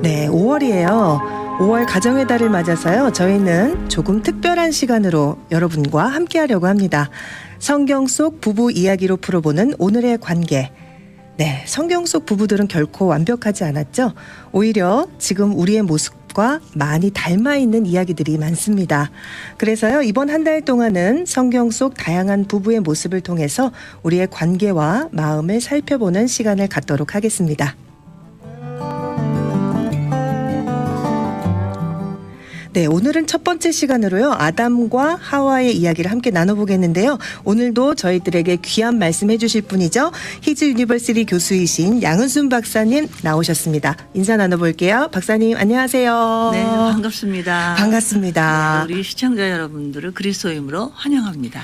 네, 5월이에요. 5월 가정의 달을 맞아서요. 저희는 조금 특별한 시간으로 여러분과 함께 하려고 합니다. 성경 속 부부 이야기로 풀어보는 오늘의 관계. 네, 성경 속 부부들은 결코 완벽하지 않았죠. 오히려 지금 우리의 모습과 많이 닮아 있는 이야기들이 많습니다. 그래서요, 이번 한 달 동안은 성경 속 다양한 부부의 모습을 통해서 우리의 관계와 마음을 살펴보는 시간을 갖도록 하겠습니다. 네, 오늘은 첫 번째 시간으로요, 아담과 하와의 이야기를 함께 나눠보겠는데요. 오늘도 저희들에게 귀한 말씀 해주실 분이죠. 히즈 유니버시티 교수이신 양은순 박사님 나오셨습니다. 인사 나눠볼게요. 박사님 안녕하세요. 네, 반갑습니다. 반갑습니다. 네, 우리 시청자 여러분들을 그리스도임으로 환영합니다.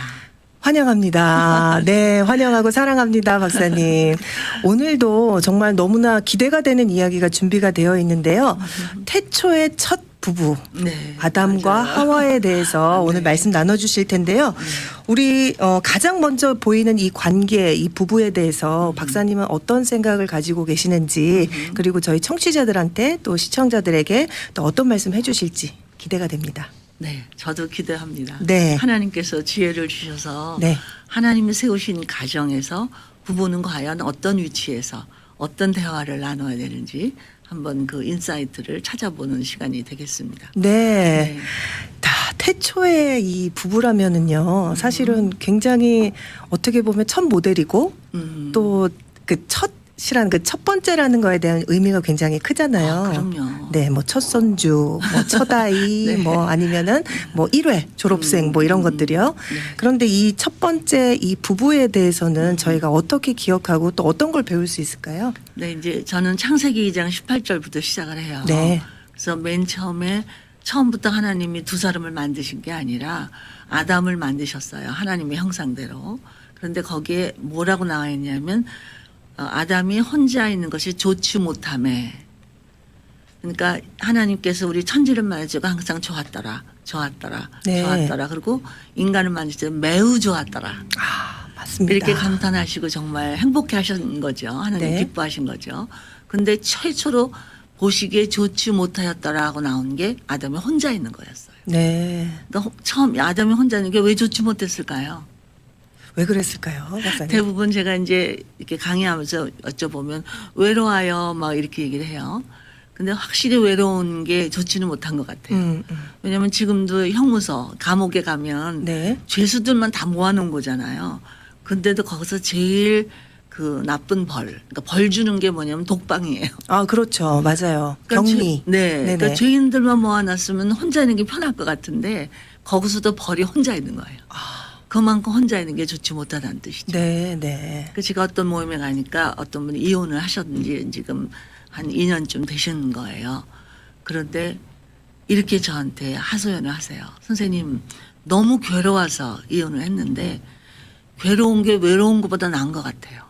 환영합니다. 네, 환영하고 사랑합니다, 박사님. 오늘도 정말 너무나 기대가 되는 이야기가 준비가 되어 있는데요. 태초의 첫 부부, 네, 아담과 맞아요. 하와에 대해서 네. 오늘 말씀 나눠주실 텐데요. 우리 가장 먼저 보이는 이 관계, 이 부부에 대해서 박사님은 어떤 생각을 가지고 계시는지, 그리고 저희 청취자들한테 또 시청자들에게 또 어떤 말씀 해주실지 기대가 됩니다. 네, 저도 기대합니다. 네. 하나님께서 지혜를 주셔서 네. 하나님이 세우신 가정에서 부부는 과연 어떤 위치에서 어떤 대화를 나눠야 되는지 한번 그 인사이트를 찾아보는 시간이 되겠습니다. 네. 다 태초의 이 부부라면은요, 사실은 굉장히 어떻게 보면 첫 모델이고 또 그 첫이라는 그 첫 번째라는 거에 대한 의미가 굉장히 크잖아요. 아, 그럼요. 네, 뭐 첫 손주, 뭐 첫 아이, 네. 뭐 아니면은 뭐 1회 졸업생 뭐 이런 것들이요. 네. 그런데 이 첫 번째 이 부부에 대해서는 저희가 어떻게 기억하고 또 어떤 걸 배울 수 있을까요? 네, 이제 저는 창세기 2장 18절부터 시작을 해요. 네. 그래서 맨 처음부터 하나님이 두 사람을 만드신 게 아니라 아담을 만드셨어요. 하나님의 형상대로. 그런데 거기에 뭐라고 나와 있냐면 아담이 혼자 있는 것이 좋지 못함에, 그러니까 하나님께서 우리 천지를 만지고 항상 좋았더라. 네. 좋았더라. 그리고 인간을 만질 때 매우 좋았더라. 아, 맞습니다. 이렇게 감탄하시고 정말 행복해 하신 거죠. 하나님 네. 기뻐하신 거죠. 근데 최초로 보시기에 좋지 못하였더라고 나온 게 아담이 혼자 있는 거였어요. 네. 그러니까 처음 아담이 혼자 있는 게 왜 좋지 못했을까요? 왜 그랬을까요, 박사님? 대부분 제가 이제 이렇게 강의하면서 여쭤보면 외로워요 막 이렇게 얘기를 해요. 근데 확실히 외로운 게 좋지는 못한 것 같아요. 왜냐하면 지금도 형무소 감옥에 가면 네. 죄수들만 다 모아놓은 거잖아요. 근데도 거기서 제일 그 나쁜 그러니까 벌 주는 게 뭐냐면 독방이에요. 아, 그렇죠. 맞아요. 격리. 네. 네네. 그러니까 죄인들만 모아놨으면 혼자 있는 게 편할 것 같은데 거기서도 벌이 혼자 있는 거예요. 그만큼 혼자 있는 게 좋지 못하다는 뜻이죠. 네, 네. 그 제가 어떤 모임에 가니까 어떤 분이 이혼을 하셨는지 지금 한 2년쯤 되신 거예요. 그런데 이렇게 저한테 하소연을 하세요. 선생님, 너무 괴로워서 이혼을 했는데 괴로운 게 외로운 것보다 나은 것 같아요.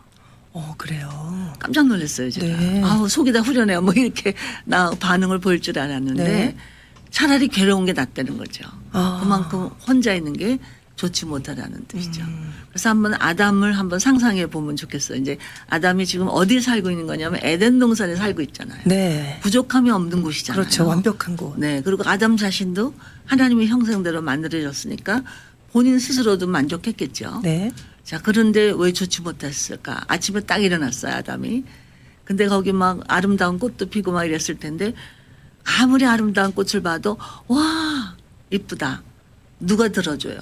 그래요. 깜짝 놀랐어요, 제가. 네. 아우, 속이 다 후련해요. 뭐 이렇게 나 반응을 보일 줄 알았는데 네. 차라리 괴로운 게 낫다는 거죠. 아. 그만큼 혼자 있는 게 좋지 못하다는 뜻이죠. 그래서 한번 아담을 한번 상상해 보면 좋겠어요. 이제 아담이 지금 어디 살고 있는 거냐면 에덴 동산에 살고 있잖아요. 네. 부족함이 없는 곳이잖아요. 그렇죠. 완벽한 곳. 네. 그리고 아담 자신도 하나님의 형상대로 만들어졌으니까 본인 스스로도 만족했겠죠. 네. 자, 그런데 왜 좋지 못했을까? 아침에 딱 일어났어요, 아담이. 근데 거기 막 아름다운 꽃도 피고 막 이랬을 텐데 아무리 아름다운 꽃을 봐도 와, 이쁘다. 누가 들어줘요.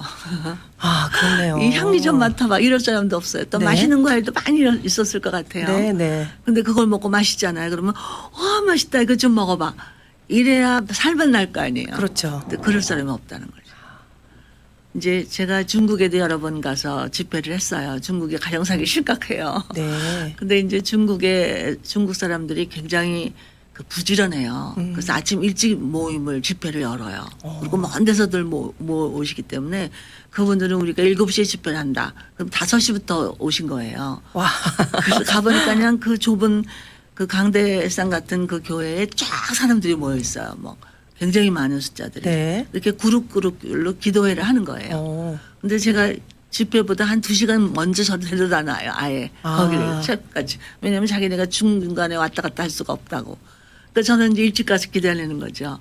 아, 그렇네요. 이 향기 좀 맡아 봐. 이럴 사람도 없어요. 또 네. 맛있는 과일도 많이 있었을 것 같아요. 네, 네. 근데 그걸 먹고 맛있잖아요. 그러면 와, 맛있다. 이거 좀 먹어봐. 이래야 살만 날 거 아니에요. 그렇죠. 근데 그럴 사람이 없다는 거죠. 이제 제가 중국에도 여러 번 가서 집회를 했어요. 중국의 가정사기 심각해요. 네. 근데 이제 중국 사람들이 굉장히 그 부지런해요. 그래서 아침 일찍 집회를 열어요. 그리고 먼 데서들 오시기 때문에 그분들은 우리가 7시에 집회를 한다. 그럼 5시부터 오신 거예요. 와. 그래서 가보니까 그냥 그 좁은 그 강대상 같은 그 교회에 쫙 사람들이 모여 있어요. 뭐 굉장히 많은 숫자들이. 네. 이렇게 그룹으로 기도회를 하는 거예요. 근데 제가 집회보다 한 2시간 먼저 저를 데려다 놔요. 아예 거기를 새까지. 왜냐하면 자기네가 중간에 왔다 갔다 할 수가 없다고. 그러니까 저는 이제 일찍 가서 기다리는 거죠.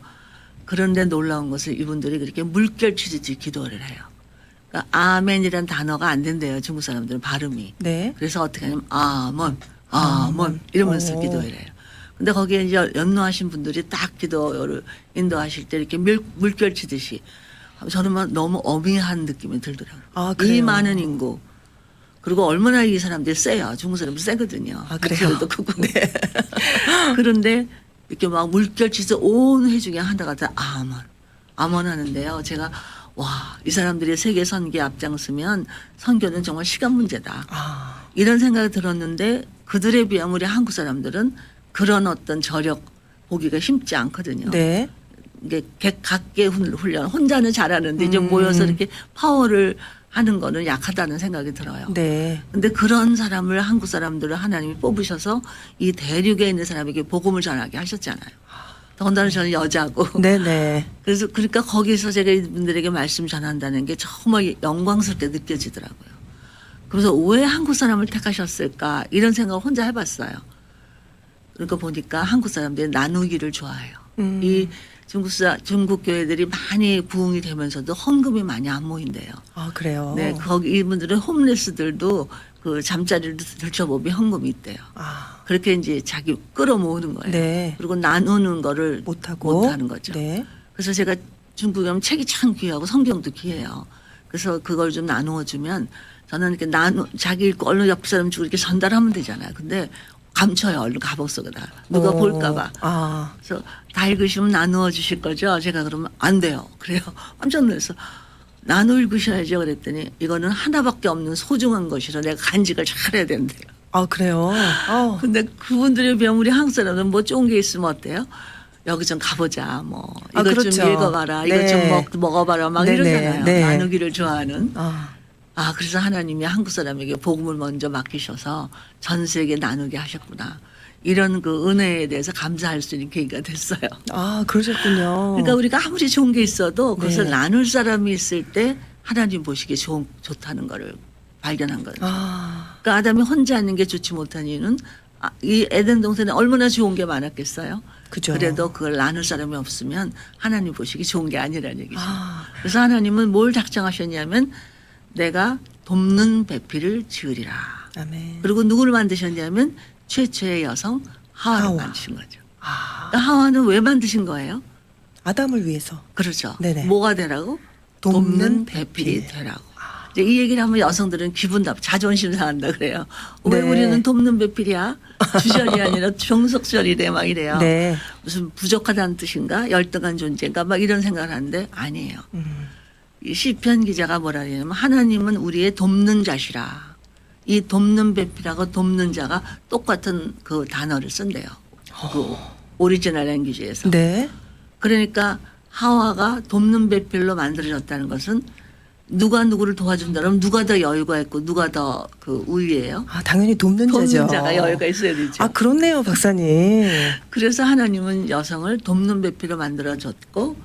그런데 놀라운 것은 이분들이 그렇게 물결치듯이 기도를 해요. 그러니까 아멘이란 단어가 안 된대요. 중국 사람들은 발음이. 네. 그래서 어떻게 하냐면 아몬, 아몬 이러면서 오. 기도를 해요. 근데 거기에 이제 연로하신 분들이 딱 기도를 인도하실 때 이렇게 물결치듯이 저는 막 너무 어미한 느낌이 들더라고요. 아, 그래요? 이 많은 인구. 그리고 얼마나 이 사람들이 세요. 중국 사람들 세거든요. 아, 그래요? 목소리도 크고. 그런데 이렇게 막 물결치서 온 회중에 하다가 다 아몬 하는데요. 제가 와, 이 사람들이 세계 선교에 앞장서면 선교는 정말 시간 문제다. 아, 이런 생각이 들었는데 그들에 비하면 우리 한국 사람들은 그런 어떤 저력 보기가 쉽지 않거든요. 네. 이게 각계 훈련 혼자는 잘하는데 이제 모여서 이렇게 파워를 하는 거는 약하다는 생각이 들어요. 네. 근데 그런 사람을 한국 사람들을 하나님이 뽑으셔서 이 대륙에 있는 사람에게 복음을 전하게 하셨잖아요. 더군다나 저는 여자고. 네네. 그래서 그러니까 거기서 제가 이분들에게 말씀 전한다는 게 정말 영광스럽게 느껴지더라고요. 그래서 왜 한국 사람을 택하셨을까 이런 생각을 혼자 해봤어요. 그러니까 보니까 한국 사람들이 나누기를 좋아해요. 이 중국 교회들이 많이 부흥이 되면서도 헌금이 많이 안 모인대요. 아, 그래요? 네, 거기 이분들은 홈레스들도 그 잠자리를 들춰보면 헌금이 있대요. 아, 그렇게 이제 자기 끌어모으는 거예요. 네. 그리고 나누는 거를 못하는 거죠. 네. 그래서 제가 중국에 오면 책이 참 귀하고 성경도 귀해요. 그래서 그걸 좀 나누어 주면 저는 이렇게 자기 읽고 얼른 옆 사람 주고 이렇게 전달하면 되잖아요. 근데 감춰요. 얼른 가방 속에다. 누가 오. 볼까봐. 아, 그래서 다 읽으시면 나누어 주실 거죠? 제가 그러면 안 돼요. 그래요. 깜짝 놀라서 나누어 읽으셔야죠. 그랬더니 이거는 하나밖에 없는 소중한 것이라 내가 간직을 잘해야 된대요. 아, 그래요? 어. 근데 그분들에 비하면 우리 한국 사람은 뭐 좋은 게 있으면 어때요? 여기 좀 가보자. 뭐 아, 이것 그렇죠. 좀 읽어봐라. 이것 네. 좀 먹어봐라. 막 네네. 이러잖아요. 네. 나누기를 좋아하는. 아, 그래서 하나님이 한국 사람에게 복음을 먼저 맡기셔서 전 세계에 나누게 하셨구나. 이런 그 은혜에 대해서 감사할 수 있는 계기가 됐어요. 아, 그러셨군요. 그러니까 우리가 아무리 좋은 게 있어도 그것을 네. 나눌 사람이 있을 때 하나님 보시기에 좋다는 거를 발견한 거예요. 아, 그러니까 아담이 혼자 있는 게 좋지 못한 이유는 이 에덴 동산에 얼마나 좋은 게 많았겠어요. 그죠. 그래도 그걸 나눌 사람이 없으면 하나님 보시기 좋은 게 아니라는 얘기죠. 아, 그래서 하나님은 뭘 작정하셨냐면 내가 돕는 배필을 지으리라. 아멘. 그리고 누구를 만드셨냐면 최초의 여성 하와를 하와. 만드신 거죠. 아, 그러니까 하와는 왜 만드신 거예요? 아담을 위해서. 그렇죠. 네네. 뭐가 되라고? 돕는 돕는 배필이 배필. 되라고. 이제 이 얘기를 하면 여성들은 기분 자존심 상한다 그래요. 왜 네. 우리는 돕는 배필이야? 주절이 아니라 종속절이래 막 이래요. 네. 무슨 부족하다는 뜻인가? 열등한 존재인가? 막 이런 생각을 하는데 아니에요. 이 시편 기자가 뭐라 그러냐면 하나님은 우리의 돕는 자시라. 이 돕는 배필하고 돕는 자가 똑같은 그 단어를 쓴대요. 그 오리지널 랭귀지에서. 네. 그러니까 하와가 돕는 배필로 만들어졌다는 것은 누가 누구를 도와준다면 누가 더 여유가 있고 누가 더 그 우위예요. 아, 당연히 돕는 돕는 자죠. 자가 여유가 있어야 되죠. 아, 그렇네요, 박사님. 그래서 하나님은 여성을 돕는 배필로 만들어줬고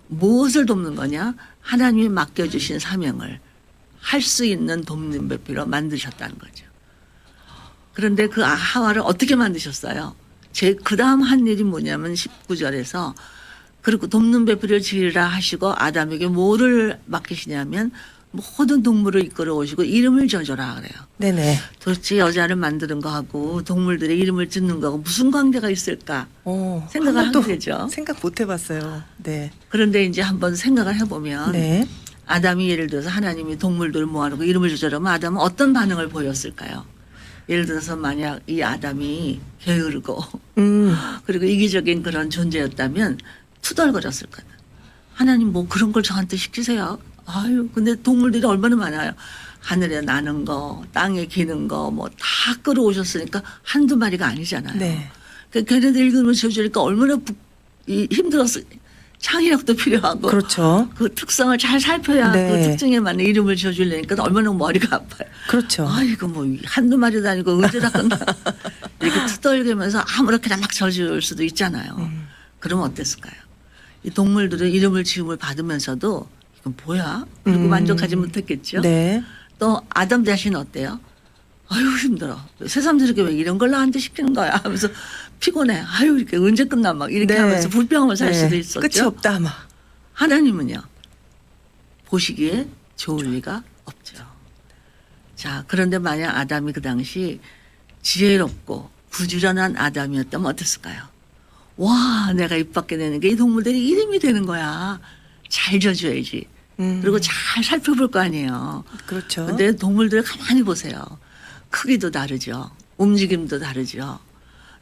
무엇을 돕는 거냐? 하나님이 맡겨주신 사명을 할 수 있는 돕는 배필로 만드셨다는 거죠. 그런데 그 하와를 어떻게 만드셨어요? 그 다음 한 일이 뭐냐면 19절에서 그리고 돕는 배필을 지으라 하시고 아담에게 뭐를 맡기시냐면 모든 동물을 이끌어 오시고 이름을 지어줘라 그래요. 네네. 도대체 여자를 만드는 거하고 동물들의 이름을 짓는 거하고 무슨 관계가 있을까 생각을 한 번도 하게 되죠. 생각 못 해봤어요. 네. 그런데 이제 한번 생각을 해보면 네. 아담이 예를 들어서 하나님이 동물들을 모아놓고 이름을 지어주라면 아담은 어떤 반응을 보였을까요? 예를 들어서 만약 이 아담이 게으르고 그리고 이기적인 그런 존재였다면 투덜거렸을 거다. 하나님 뭐 그런 걸 저한테 시키세요. 아유, 근데 동물들이 얼마나 많아요. 하늘에 나는 거, 땅에 기는 거, 뭐 다 끌어오셨으니까 한두 마리가 아니잖아요. 네. 그 걔네들 이름을 지어주니까 얼마나 힘들었어. 창의력도 필요하고. 그렇죠. 그 특성을 잘 살펴야 네. 그 특징에 맞는 이름을 지어주려니까 얼마나 머리가 아파요. 그렇죠. 아, 이거 뭐 한두 마리도 아니고 언제 다 끝나. 이렇게 투덜거면서 아무렇게나 막 지어줄 수도 있잖아요. 그러면 어땠을까요? 이 동물들은 이름을 지음을 받으면서도 이건 뭐야? 그리고 만족하지 못했겠죠. 네. 또 아담 자신은 어때요? 아유 힘들어. 새삼스럽게 왜 이런 걸 나한테 시키는 거야 하면서 피곤해. 아유 이렇게 언제 끝나 막 이렇게 네. 하면서 불평을 살 네. 수도 있었죠. 끝이 없다 아마. 하나님은요 보시기에 좋을 리가 없죠. 자 그런데 만약 아담이 그 당시 지혜롭고 부지런한 아담이었다면 어땠을까요? 와 내가 입 밖에 내는 게 이 동물들이 이름이 되는 거야. 잘 져줘야지. 그리고 잘 살펴볼 거 아니에요. 그렇죠. 근데 동물들 가만히 보세요. 크기도 다르죠. 움직임도 다르죠.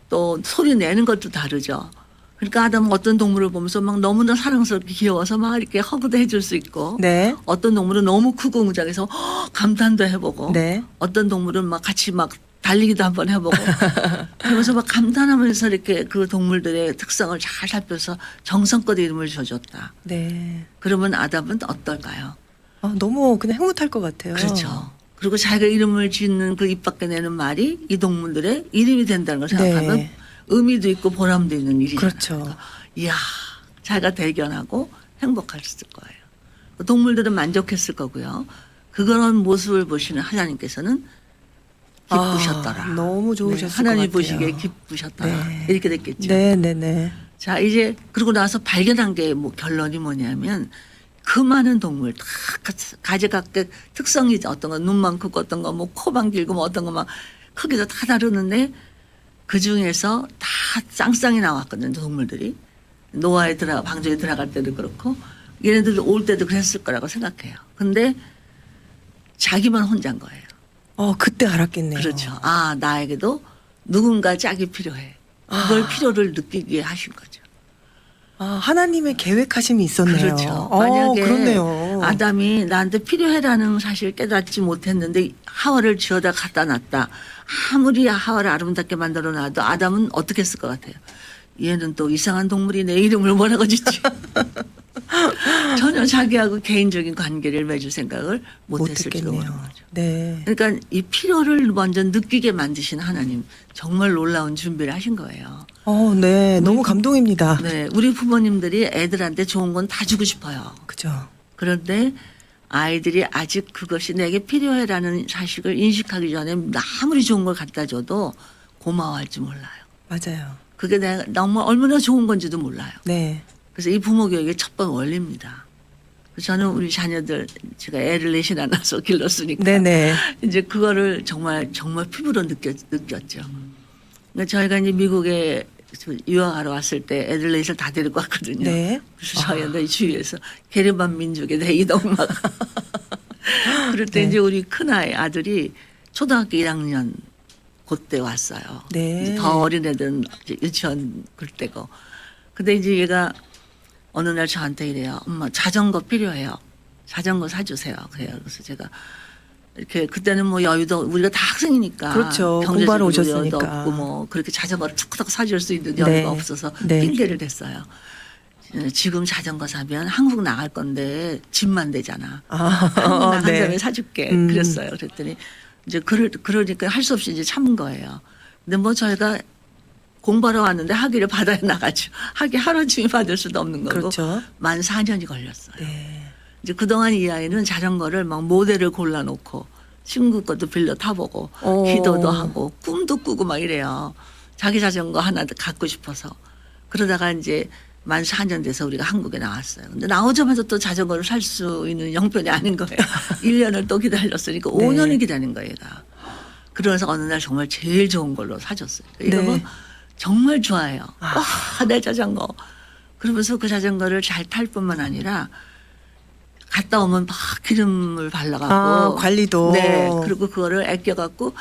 또 소리 내는 것도 다르죠. 그러니까 아담은 어떤 동물을 보면서 막 너무나 사랑스럽게 귀여워서 막 이렇게 허그도 해줄 수 있고 네. 어떤 동물은 너무 크고 웅장해서 감탄도 해보고 네. 어떤 동물은 막 같이 막 달리기도 한번 해보고 그러면서 막 감탄하면서 이렇게 그 동물들의 특성을 잘 살펴서 정성껏 이름을 줘줬다. 네. 그러면 아담은 어떨까요? 너무 그냥 흐뭇할 것 같아요. 그렇죠. 그리고 자기가 이름을 짓는 그 입 밖에 내는 말이 이 동물들의 이름이 된다는 걸 생각하면 네. 의미도 있고 보람도 있는 일이잖아요. 그렇죠. 그러니까 이야 자기가 대견하고 행복했을 거예요. 동물들은 만족했을 거고요. 그런 모습을 보시는 하나님께서는 기쁘셨더라. 너무 좋으셨을 네, 하나님 것 같아요. 보시기에 기쁘셨더라. 네. 이렇게 됐겠죠. 네네네. 자 이제 그러고 나서 발견한 게 뭐 결론이 뭐냐면 그 많은 동물 다 가지각색 특성이 어떤 건 눈만 크고 어떤 건 뭐 코만 길고 뭐 어떤 건 막 크기도 다 다르는데 그 중에서 다 쌍쌍이 나왔거든요 동물들이. 노아에 방주에 들어갈 때도 그렇고 얘네들 올 때도 그랬을 거라고 생각해요. 근데 자기만 혼자인 거예요. 그때 알았겠네요. 그렇죠. 아 나에게도 누군가 짝이 필요해. 그걸 필요를 느끼게 하신 거죠. 하나님의 계획하심이 있었네요. 그렇죠. 만약에 그렇네요. 아담이 나한테 필요해라는 사실을 깨닫지 못했는데 하와를 지어다 갖다 놨다. 아무리 하와를 아름답게 만들어 놔도 아담은 어떻게 했을 것 같아요? 얘는 또 이상한 동물이 내 이름을 뭐라고 짓지? 전혀 자기하고 개인적인 관계를 맺을 생각을 못했을지도 모르는 거죠. 네. 그러니까 이 필요를 먼저 느끼게 만드신 하나님 정말 놀라운 준비를 하신 거예요. 네. 너무 감동입니다. 네, 우리 부모님들이 애들한테 좋은 건 다 주고 싶어요. 그죠. 그런데 아이들이 아직 그것이 내게 필요해라는 사실을 인식하기 전에 아무리 좋은 걸 갖다 줘도 고마워할지 몰라요. 맞아요. 그게 내가 너무 얼마나 좋은 건지도 몰라요. 네. 그래서 이 부모 교육의 첫 번 원리입니다. 그래서 저는 우리 자녀들 제가 애를 넷이나 낳아서 길렀으니까 네네. 이제 그거를 정말 피부로 느꼈죠. 그러니까 저희가 이제 미국에 유학하러 왔을 때 애들 넷을 다 데리고 왔거든요. 네. 그래서 저희한테 주위에서 게르만 민족의 대이동막. 그럴 때 네. 이제 우리 큰아이 아들이 초등학교 1학년 그때 왔어요. 네. 이제 더 어린 애들은 이제 유치원 그 때고. 근데 이제 얘가 어느 날 저한테 이래요. 엄마 자전거 필요해요. 자전거 사주세요. 그래요. 그래서 제가 이렇게 그때는 뭐 여유도 우리가 다 학생이니까 그렇죠. 공부하러 경제적으로 오셨으니까. 여유도 없고 뭐 그렇게 자전거를 툭툭 사줄 수 있는 네. 여유가 없어서 네. 핑계를 댔어요. 지금 자전거 사면 한국 나갈 건데 집만 되잖아. 한국 나간 네. 다음에 사줄게. 그랬어요. 그랬더니 이제 그러니까 할 수 없이 이제 참은 거예요. 근데 뭐 저희가 공부하러 왔는데 학위를 받아야 나가죠. 학위 하루쯤에 받을 수도 없는 거고. 그렇죠. 만 4년이 걸렸어요. 네. 이제 그동안 이 아이는 자전거를 막 모델을 골라놓고 친구 것도 빌려 타보고 기도도 하고 꿈도 꾸고 막 이래요. 자기 자전거 하나 갖고 싶어서. 그러다가 이제 만 4년 돼서 우리가 한국에 나왔어요. 근데 나오자마자 또 자전거를 살 수 있는 형편이 아닌 거예요. 1년을 또 기다렸으니까 네. 5년을 기다린 거예요. 얘가. 그러면서 어느 날 정말 제일 좋은 걸로 사줬어요. 이거 뭐 네. 정말 좋아해요. 와, 내 자전거. 그러면서 그 자전거를 잘 탈 뿐만 아니라 갔다 오면 막 기름을 발라갖고 관리도. 네. 그리고 그거를 아껴갖고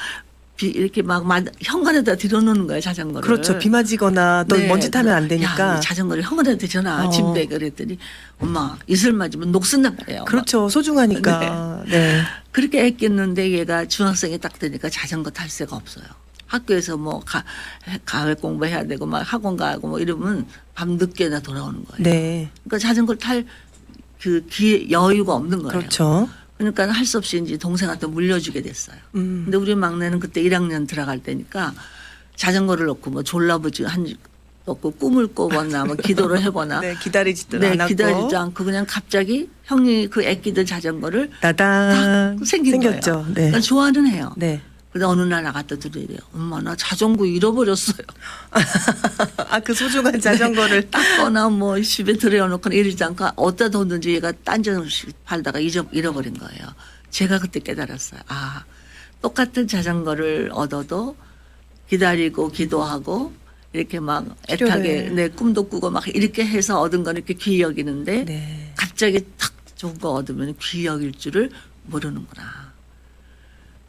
이렇게 막 현관에다 들여놓는 거예요 자전거를. 그렇죠. 비 맞이거나 또 네. 먼지 타면 안 야, 되니까. 이 자전거를 현관에다 들여놔 짐배 그랬더니 엄마 이슬 맞으면 녹슨단 말이에요. 그렇죠. 소중하니까. 네. 그렇게 아꼈는데 얘가 중학생이 딱 되니까 자전거 탈 새가 없어요. 학교에서 뭐 가외 공부해야 되고 막 학원 가고 뭐 이러면 밤 늦게나 돌아오는 거예요. 네. 그러니까 자전거를 탈 그 여유가 없는 거예요. 그렇죠. 그러니까 할 수 없이 이제 동생한테 물려주게 됐어요. 근데 우리 막내는 그때 1학년 들어갈 때니까 자전거를 놓고 뭐 졸라보지 놓고 꿈을 꿔보나 뭐 기도를 해보나 네, 기다리지도 네, 않았고. 기다리지도 않고 그냥 갑자기 형이 그 애끼던 자전거를 따당 딱 생긴 생겼죠. 거예요. 네. 그러니까 좋아는 해요. 네. 근데 어느 날 나갔다 들으래요. 엄마 나 자전거 잃어버렸어요. 아, 그 소중한 자전거를. 닦거나 뭐 집에 들여놓거나 이러지 않고 어디다 뒀는지 얘가 딴 자전거 팔다가 잃어버린 거예요. 제가 그때 깨달았어요. 아, 똑같은 자전거를 얻어도 기다리고 기도하고 이렇게 막 애타게 필요해. 내 꿈도 꾸고 막 이렇게 해서 얻은 거는 이렇게 귀히 여기는데 네. 갑자기 탁 좋은 거 얻으면 귀히 여길 줄을 모르는구나.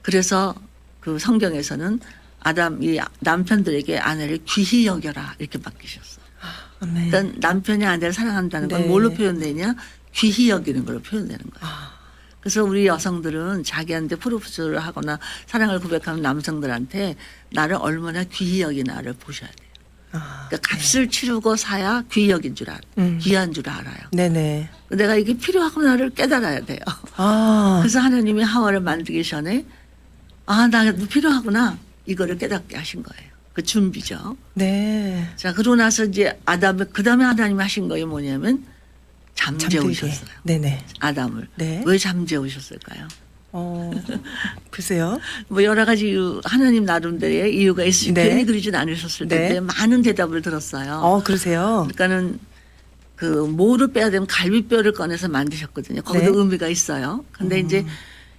그래서 그 성경에서는 이 남편들에게 아내를 귀히 여겨라 이렇게 맡기셨어요. 아멘. 그러니까 남편이 아내를 사랑한다는 건 네. 뭘로 표현되냐? 귀히 여기는 걸로 표현되는 거예요. 아, 그래서 우리 여성들은 자기한테 프로포즈를 하거나 사랑을 고백하는 남성들한테 나를 얼마나 귀히 여기나를 보셔야 돼요. 아, 그러니까 값을 치르고 사야 귀히 여긴 줄 알아요. 귀한 줄 알아요. 네네. 내가 이게 필요하구나를 깨달아야 돼요. 아, 그래서 하나님이 하와를 만들기 전에 아, 나도 필요하구나 이거를 깨닫게 하신 거예요. 그 준비죠. 네. 자, 그러고 나서 이제 그 다음에 하나님이 하신 거예요 뭐냐면 잠들게. 잠재우셨어요. 네네. 아담을. 네. 왜 잠재우셨을까요? 글쎄요. 뭐 여러 가지 이유, 하나님 나름대로의 이유가 있으시 네. 괜히 그러진 않으셨을 네. 텐데 많은 대답을 들었어요. 그러세요. 그러니까는 그 모를 빼야 되면 갈비뼈를 꺼내서 만드셨거든요. 거기도 네. 의미가 있어요. 근데 이제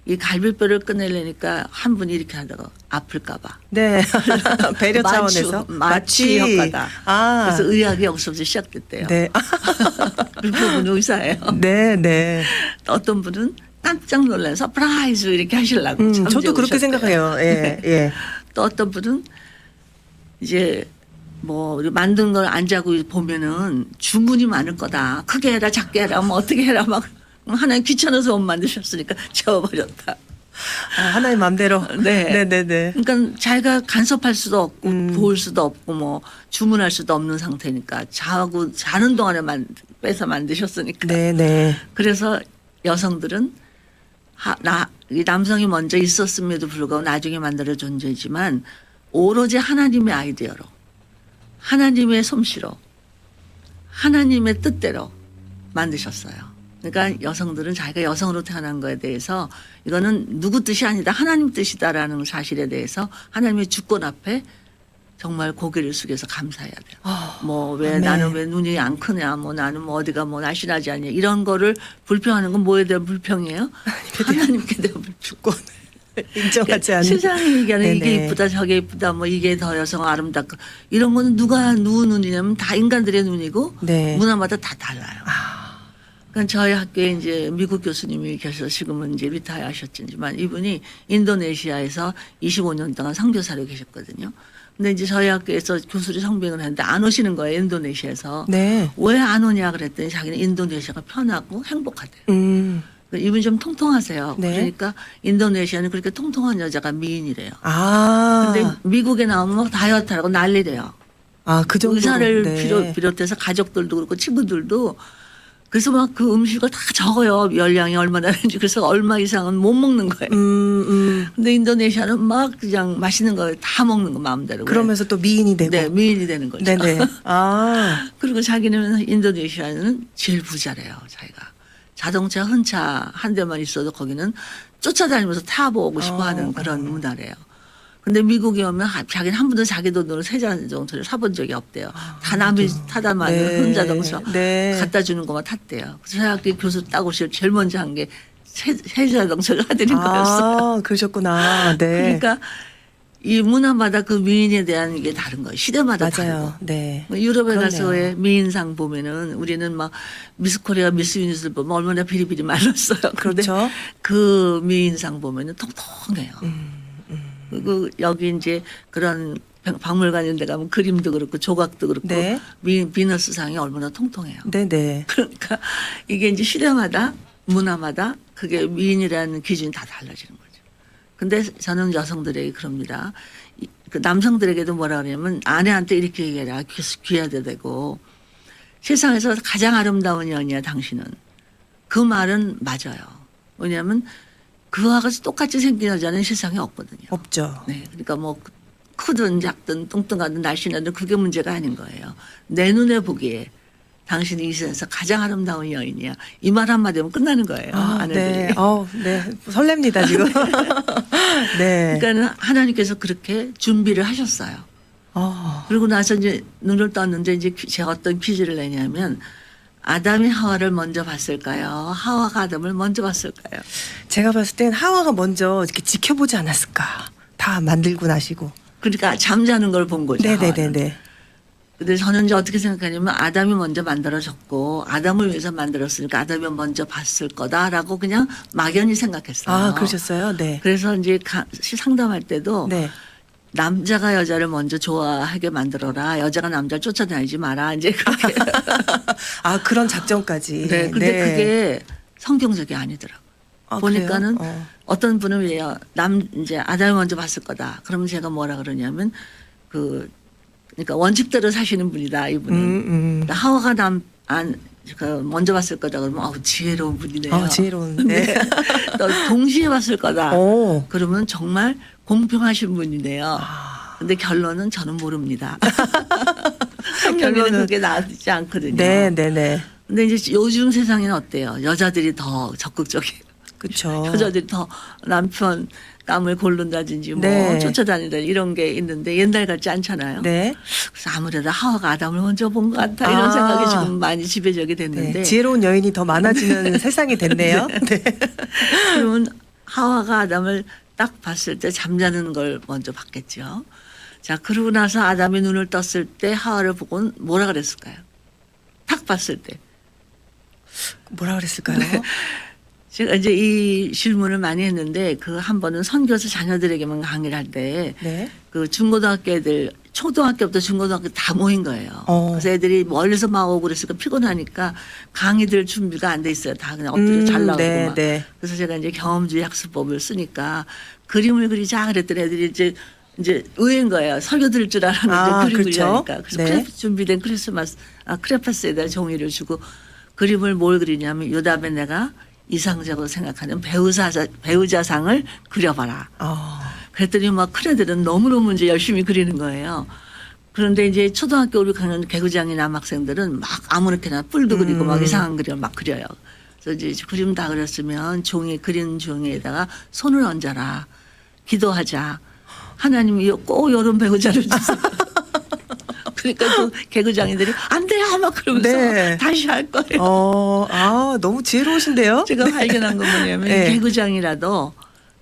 이 갈비뼈를 꺼내려니까 한 분이 이렇게 하다가 아플까봐. 네. 배려 차원에서. 마취 효과다. 아. 그래서 의학이 여기서부터 시작됐대요. 네. 그분은 의사예요. 네, 네. 어떤 분은 깜짝 놀란 서프라이즈 이렇게 하시려고. 저도 그렇게 잠재우셨대요. 생각해요. 예, 예. 또 어떤 분은 이제 뭐 만든 걸 안 자고 보면은 주문이 많을 거다. 크게 해라, 작게 해라, 뭐 어떻게 해라 막 하나님 귀찮아서 못 만드셨으니까 재워버렸다. 아, 하나님 마음대로. 네. 네네네. 그러니까 자기가 간섭할 수도 없고 도울 수도 없고 뭐 주문할 수도 없는 상태니까 자는 동안에 빼서 만드셨으니까. 네네. 그래서 여성들은 이 남성이 먼저 있었음에도 불구하고 나중에 만들어 존재지만 오로지 하나님의 아이디어로 하나님의 솜씨로 하나님의 뜻대로 만드셨어요. 그러니까 여성들은 자기가 여성으로 태어난 거에 대해서 이거는 누구 뜻이 아니다 하나님 뜻이다라는 사실에 대해서 하나님의 주권 앞에 정말 고개를 숙여서 감사해야 돼요. 뭐 왜 아멘. 나는 왜 눈이 안 크냐, 뭐 나는 뭐 어디가 뭐 날씬하지 않냐 이런 거를 불평하는 건 뭐에 대한 불평이에요? 하나님께 대한 불평. 주권을 인정하지 않는. 세상이 얘기하는 이게 네네. 이쁘다 저게 이쁘다 뭐 이게 더 여성 아름답고 이런 거는 누구 눈이냐면 다 인간들의 눈이고 네. 문화마다 다 달라요. 그러니까 저희 학교에 이제 미국 교수님이 계셔서 지금은 이제 리타이어 하셨지만 이분이 인도네시아에서 25년 동안 선교사로 계셨거든요. 근데 이제 저희 학교에서 교수를 성병을 했는데 안 오시는 거예요, 인도네시아에서. 네. 왜 안 오냐 그랬더니 자기는 인도네시아가 편하고 행복하대요. 이분이 좀 통통하세요. 네. 그러니까 인도네시아는 그렇게 통통한 여자가 미인이래요. 아. 근데 미국에 나오면 막 다이어트하고 난리래요. 아, 그 정도. 의사를 네. 비롯해서 가족들도 그렇고 친구들도 그래서 막 그 음식을 다 적어요. 열량이 얼마나 되는지. 그래서 얼마 이상은 못 먹는 거예요. 근데 인도네시아는 막 그냥 맛있는 거 다 먹는 거 마음대로. 그러면서 또 미인이 되고. 네, 미인이 되는 거죠. 네네. 아. 그리고 자기는 인도네시아는 제일 부자래요. 자기가. 자동차 흔차 한 대만 있어도 거기는 쫓아다니면서 타보고 싶어 하는 그런 문화래요. 근데 미국에 오면 자기는 한 번도 자기 돈으로 세 자동차를 사본 적이 없대요. 다 남이 타다 마는 네. 흔자동차 네. 갖다 주는 것만 탔대요. 그래서 대학교 교수 따고 제일 먼저 한 게 새 자동차를 사드린 거였어요. 아, 그러셨구나. 네. 그러니까 이 문화마다 그 미인에 대한 게 다른 거예요. 시대마다 다르고. 맞아요. 네. 뭐 유럽에 그러네요. 가서의 미인상 보면은 우리는 막 미스 코리아, 미스 유니스를 보면 얼마나 비리비리 말랐어요. 그런데 그렇죠. 그 미인상 보면은 통통해요. 그리고 여기 이제 그런 박물관 이런 데 가면 그림도 그렇고 조각도 그렇고 네. 비너스 상이 얼마나 통통해요. 네네. 그러니까 이게 이제 시대마다 문화마다 그게 미인이라는 기준이 다 달라지는 거죠. 근데 저는 여성들에게 그럽니다. 그 남성들에게도 뭐라 그러냐면 아내한테 이렇게 얘기해라. 귀하게 되고 세상에서 가장 아름다운 연이야 당신은. 그 말은 맞아요. 왜냐하면 그와 같이 똑같이 생긴 여자는 세상에 없거든요. 없죠. 네, 그러니까 뭐 크든 작든 뚱뚱하든 날씬하든 그게 문제가 아닌 거예요. 내 눈에 보기에 당신이 이 세상에서 가장 아름다운 여인이야. 이 말 한마디면 끝나는 거예요. 아내들이. 네. 네. 설렙니다, 지금. 네. 그러니까 하나님께서 그렇게 준비를 하셨어요. 그리고 나서 이제 눈을 떴는데 이제 제가 어떤 퀴즈를 내냐면 아담이 하와를 먼저 봤을까요? 하와가 아담을 먼저 봤을까요? 제가 봤을 땐 하와가 먼저 이렇게 지켜보지 않았을까. 다 만들고 나시고. 그러니까 잠자는 걸 본 거죠. 하와는. 네네네네. 근데 저는 이제 어떻게 생각하냐면 아담이 먼저 만들어졌고 아담을 위해서 만들었으니까 아담이 먼저 봤을 거다라고 그냥 막연히 생각했어요. 그러셨어요? 네. 그래서 이제 상담할 때도 네. 남자가 여자를 먼저 좋아하게 만들어라. 여자가 남자를 쫓아다니지 마라. 이제 그렇게. 그런 작전까지. 네. 근데 그게 성경적이 아니더라고요. 보니까는 그래요? 어떤 분은 왜요? 이제 아담이 먼저 봤을 거다. 그러면 제가 뭐라 그러냐면 그러니까 원칙대로 사시는 분이다. 이분은. 하와가 먼저 봤을 거다. 그러면 지혜로운 분이네요. 지혜로운. 네. 또 동시에 봤을 거다. 오. 그러면 정말 공평하신 분이네요. 근데 결론은 저는 모릅니다. 결론은 그게 나지 않거든요. 네네네. 근데 이제 요즘 세상에는 어때요? 여자들이 더 적극적이에요. 그렇죠. 여자들이 더 남편 땀을 고른다든지 뭐 네. 쫓아다니다 이런 게 있는데 옛날 같지 않잖아요. 네. 그래서 아무래도 하와가 아담을 먼저 본 것 같다 이런 생각이 지금 많이 지배적이 됐는데 네. 지혜로운 여인이 더 많아지는 세상이 됐네요. 네. 그러면 하와가 아담을 딱 봤을 때 잠자는 걸 먼저 봤겠죠. 자, 그러고 나서 아담이 눈을 떴을 때 하와를 보고는 뭐라 그랬을까요? 딱 봤을 때. 뭐라 그랬을까요? 제가 이제 이 질문을 많이 했는데 그 한 번은 선교사 자녀들에게만 강의를 할 때 네. 그 중고등학교 애들 초등학교부터 중고등학교 다 모인 거예요. 그래서 애들이 멀리서 막 오고 그랬으니까 피곤하니까 강의들 준비가 안 돼 있어요. 다 그냥 엎드려 잘 나오고 네, 막. 네. 그래서 제가 이제 경험주의 학습법을 쓰니까 그림을 그리자 그랬더니 애들이 이제 의외인 거예요. 설교 들을 줄 알았는데 그림 그렇죠. 그리려니까. 그래서 네. 준비된 크레파스에다 종이를 주고 그림을 뭘 그리냐면 요 다음에 내가 이상적으로 생각하는 배우자상을 그려봐라. 그랬더니 막 큰 애들은 너무너무 이제 열심히 그리는 거예요. 그런데 이제 초등학교 우리 가는 개구장이 남학생들은 막 아무렇게나 뿔도 그리고 막 이상한 그림을 막 그려요. 그래서 이제 그림 다 그렸으면 그린 종이에다가 손을 얹어라. 기도하자. 하나님이 꼭 이런 배우자를 주세요. 그러니까 그 개구장이들이 안 돼요 막 그러면서 네. 다시 할 거예요. 너무 지혜로우신데요? 제가 발견한 건 뭐냐면 네. 개구장이라도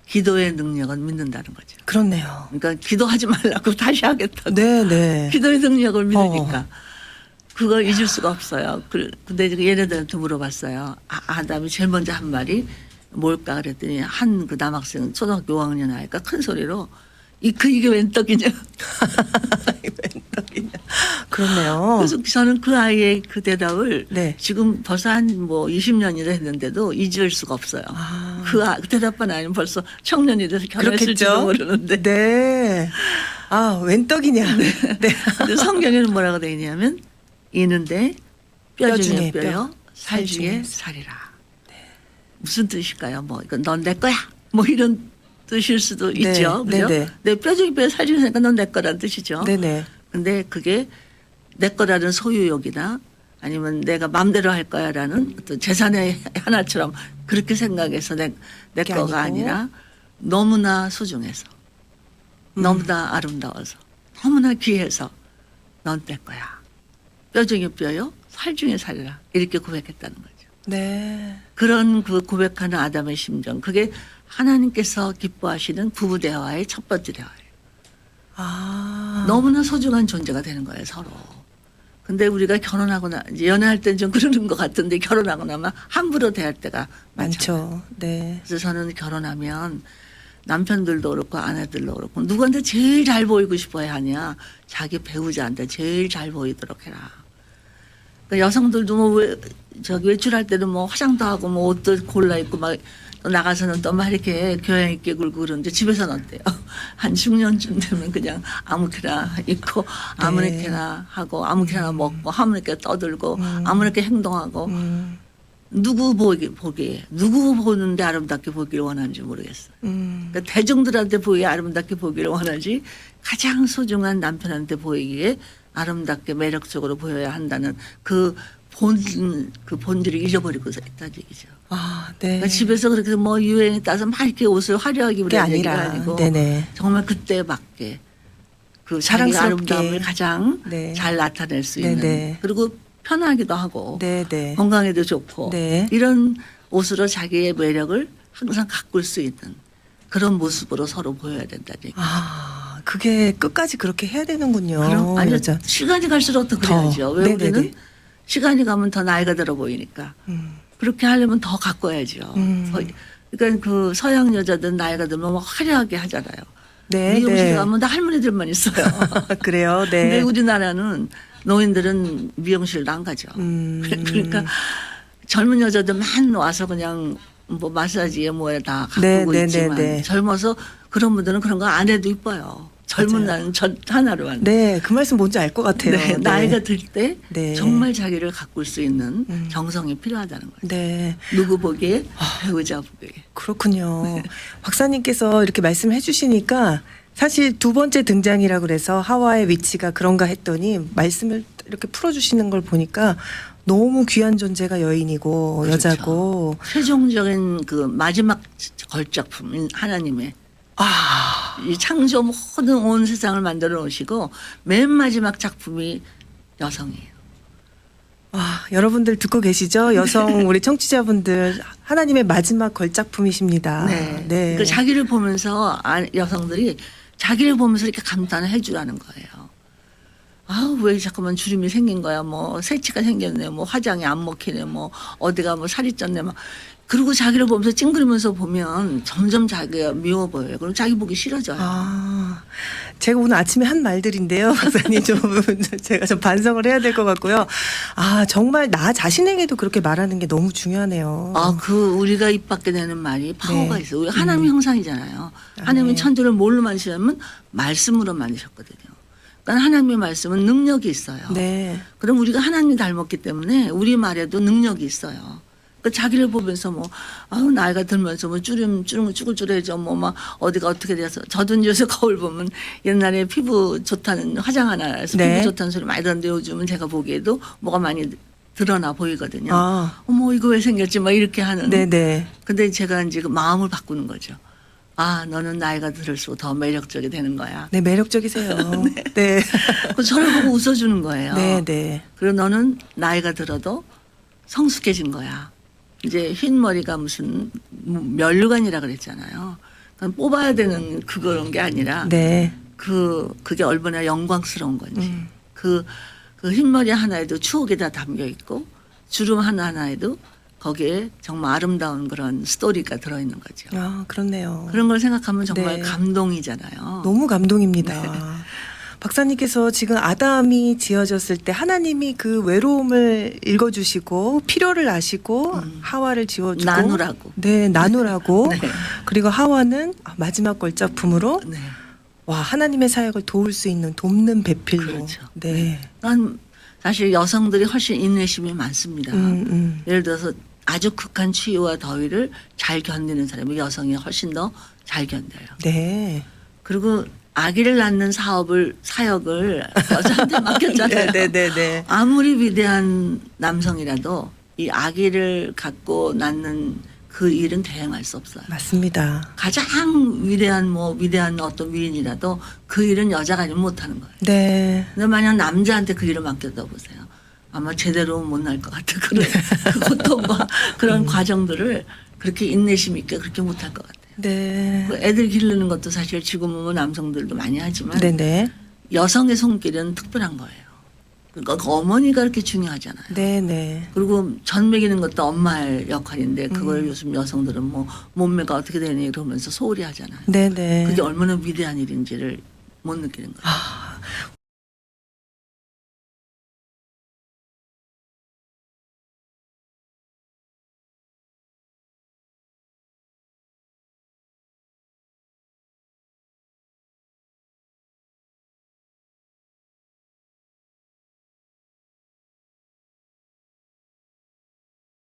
기도의 능력은 믿는다는 거죠. 그렇네요. 그러니까 기도하지 말라고 다시 하겠다고. 네네. 기도의 능력을 믿으니까. 그걸 잊을 수가 없어요. 근데 얘네들한테 물어봤어요. 아담이 제일 먼저 한 말이 뭘까 그랬더니 한 그 남학생 초등학교 5학년 아이가 큰 소리로 이게 웬 떡이냐. 웬 떡이냐. 그렇네요. 그래서 저는 그 아이의 그 대답을 네. 지금 벌써 한 20년이나 했는데도 잊을 수가 없어요. 그 대답만 아니면 벌써 청년이 돼서 결혼했을지도 모르는데. 네. 웬 떡이냐. 네. 근데 성경에는 뭐라고 되어 있냐면 이는데 뼈 중에 뼈, 뼈요 살 중에 살이라. 무슨 뜻일까요? 뭐 이건 넌 내 거야. 뭐 이런 뜻일 수도 네. 있죠. 그죠? 네네. 내 뼈 중에 뼈 살 중에 사니까 넌 내 거라는 뜻이죠. 네네. 근데 그게 내 거라는 소유욕이나 아니면 내가 마음대로 할 거야라는 어떤 재산의 하나처럼 그렇게 생각해서 내 거가 아니라 너무나 소중해서 너무나 아름다워서 너무나 귀해서 넌 내 거야. 뼈 중에 뼈요 살 중에 살이라 이렇게 고백했다는 거죠. 네. 그런 그 고백하는 아담의 심정 그게 하나님께서 기뻐하시는 부부 대화의 첫 번째 대화예요. 너무나 소중한 존재가 되는 거예요, 서로. 근데 우리가 이제 연애할 땐 좀 그러는 것 같은데 결혼하고 나면 함부로 대할 때가 많잖아요. 많죠. 네. 그래서 저는 결혼하면 남편들도 그렇고 아내들도 그렇고 누구한테 제일 잘 보이고 싶어야 하냐. 자기 배우자한테 제일 잘 보이도록 해라. 그러니까 여성들도 뭐 외출할 때도 뭐 화장도 하고 뭐 옷도 골라 입고 막 또 나가서는 또 막 이렇게 교양 있게 굴고 그러는데 집에서는 어때요? 한 중년쯤 되면 그냥 아무렇게나 입고 아무렇게나 하고 아무렇게나 먹고 아무렇게 떠들고 아무렇게 행동하고 누구 보기에 누구 보는데 아름답게 보기를 원하는지 모르겠어요. 그러니까 대중들한테 보기에 아름답게 보기를 원하지 가장 소중한 남편한테 보이기에 아름답게 매력적으로 보여야 한다는 그 그 본질을 잃어버리고 있다는 얘기죠. 아, 네. 그러니까 집에서 그렇게 뭐 유행에 따라서 막 이렇게 옷을 화려하게 그게 입는 얘기가 아니라. 아니고 네네. 정말 그때 맞게 그 자기 사랑스럽게. 아름다움을 가장 네. 잘 나타낼 수 있는 네네. 그리고 편하기도 하고 네네. 건강에도 좋고 네. 이런 옷으로 자기의 매력을 항상 가꿀 수 있는 그런 모습으로 서로 보여야 된다는 얘기. 아, 그게 끝까지 그렇게 해야 되는군요. 그럼 아니 여자. 시간이 갈수록 더 그래야죠. 왜 네네네. 우리는 시간이 가면 더 나이가 들어 보이니까 그렇게 하려면 더 가꿔야죠. 그러니까 그 서양 여자들 나이가 들면 막 화려하게 하잖아요. 네, 미용실 네. 가면 다 할머니들만 있어요. 그래요. 근데 네. 우리나라는 노인들은 미용실도 안 가죠. 그러니까 젊은 여자들만 와서 그냥 뭐 마사지에 뭐에 다 네, 가꾸고 네, 있지만 네, 네. 젊어서 그런 분들은 그런 거 안 해도 이뻐요. 젊은 맞아요. 나는 저 하나로 한. 네, 그 말씀 뭔지 알 것 같아요. 네, 나이가 들 때 네. 정말 자기를 가꿀 수 있는 정성이 필요하다는 거예요. 네, 누구 보기에 배우자 보기에. 그렇군요. 박사님께서 이렇게 말씀해 주시니까 사실 두 번째 등장이라 그래서 하와의 위치가 그런가 했더니 말씀을 이렇게 풀어주시는 걸 보니까 너무 귀한 존재가 여인이고 그렇죠. 여자고. 최종적인 그 마지막 걸작품인 하나님의 아, 이 창조 모든 온 세상을 만들어 놓으시고 맨 마지막 작품이 여성이에요. 아, 여러분들 듣고 계시죠? 여성 우리 청취자분들 하나님의 마지막 걸작품이십니다. 네. 그 자기를 보면서 여성들이 자기를 보면서 이렇게 감탄을 해주라는 거예요. 아, 왜 자꾸만 주름이 생긴 거야? 뭐 새치가 생겼네. 뭐 화장이 안 먹히네. 뭐 어디가 뭐 살이 쪘네. 막 그리고 자기를 보면서 찡그리면서 보면 점점 자기가 미워 보여요. 그럼 자기 보기 싫어져요. 아, 제가 오늘 아침에 한 말들인데요. 박사님 좀 제가 좀 반성을 해야 될 것 같고요. 아, 정말 나 자신에게도 그렇게 말하는 게 너무 중요하네요. 아, 그 우리가 입 밖에 내는 말이 파워가 네. 있어요. 우리 하나님의 형상이잖아요. 하나님은 네. 천지를 뭘로 만드셨냐면 말씀으로 만드셨거든요. 그러니까 하나님의 말씀은 능력이 있어요. 네. 그럼 우리가 하나님 닮았기 때문에 우리 말에도 능력이 있어요. 그 자기를 보면서 뭐 아우 나이가 들면서 뭐 주름 쭈글쭈글해져 뭐 막 어디가 어떻게 돼서 저도 요새 거울 보면 옛날에 피부 좋다는 화장 하나 해서 네. 피부 좋다는 소리 많이 듣는데 요즘은 제가 보기에도 뭐가 많이 드러나 보이거든요. 아. 어머 이거 왜 생겼지 막 이렇게 하는. 네네. 근데 제가 이제 그 마음을 바꾸는 거죠. 아 너는 나이가 들을수록 더 매력적이 되는 거야. 네, 매력적이세요. 네. 그 저를 보고 웃어주는 거예요. 네. 그리고 너는 나이가 들어도 성숙해진 거야. 이제 흰 머리가 무슨 면류관이라 그랬잖아요. 그러니까 뽑아야 되는 그런 게 아니라 네. 그게 얼마나 영광스러운 건지. 그 흰머리 하나에도 추억이 다 담겨 있고 주름 하나하나에도 거기에 정말 아름다운 그런 스토리가 들어있는 거죠. 아, 그렇네요. 그런 걸 생각하면 정말 네. 감동이잖아요. 너무 감동입니다. 네. 박사님께서 지금 아담이 지어졌을 때 하나님이 그 외로움을 읽어주시고 필요를 아시고 하와를 지어주고 나누라고. 네, 나누라고. 네. 그리고 하와는 마지막 걸작품으로 네. 와, 하나님의 사역을 도울 수 있는 돕는 배필로. 그렇죠. 네. 난 사실 여성들이 훨씬 인내심이 많습니다. 예를 들어서 아주 극한 추위와 더위를 잘 견디는 사람이 여성이 훨씬 더 잘 견뎌요. 네. 그리고 아기를 낳는 사역을 여자한테 맡겼잖아요. 네. 아무리 위대한 남성이라도 이 아기를 갖고 낳는 그 일은 대행할 수 없어요. 맞습니다. 가장 위대한 어떤 위인이라도 그 일은 여자가 아니면 못하는 거예요. 네. 근데 만약 남자한테 그 일을 맡겨다 보세요. 아마 제대로 못 날 것 같은 그런 그 고통과 그런 과정들을 그렇게 인내심 있게 그렇게 못할 것 같아요. 네. 그 애들 기르는 것도 사실 지금은 남성들도 많이 하지만 네네. 여성의 손길은 특별한 거예요. 그러니까 그 어머니가 그렇게 중요하잖아요. 네네. 그리고 전 먹이는 것도 엄마의 역할인데 그걸 요즘 여성들은 뭐 몸매가 어떻게 되니 그러면서 소홀히 하잖아요. 네네. 그게 얼마나 위대한 일인지를 못 느끼는 거예요.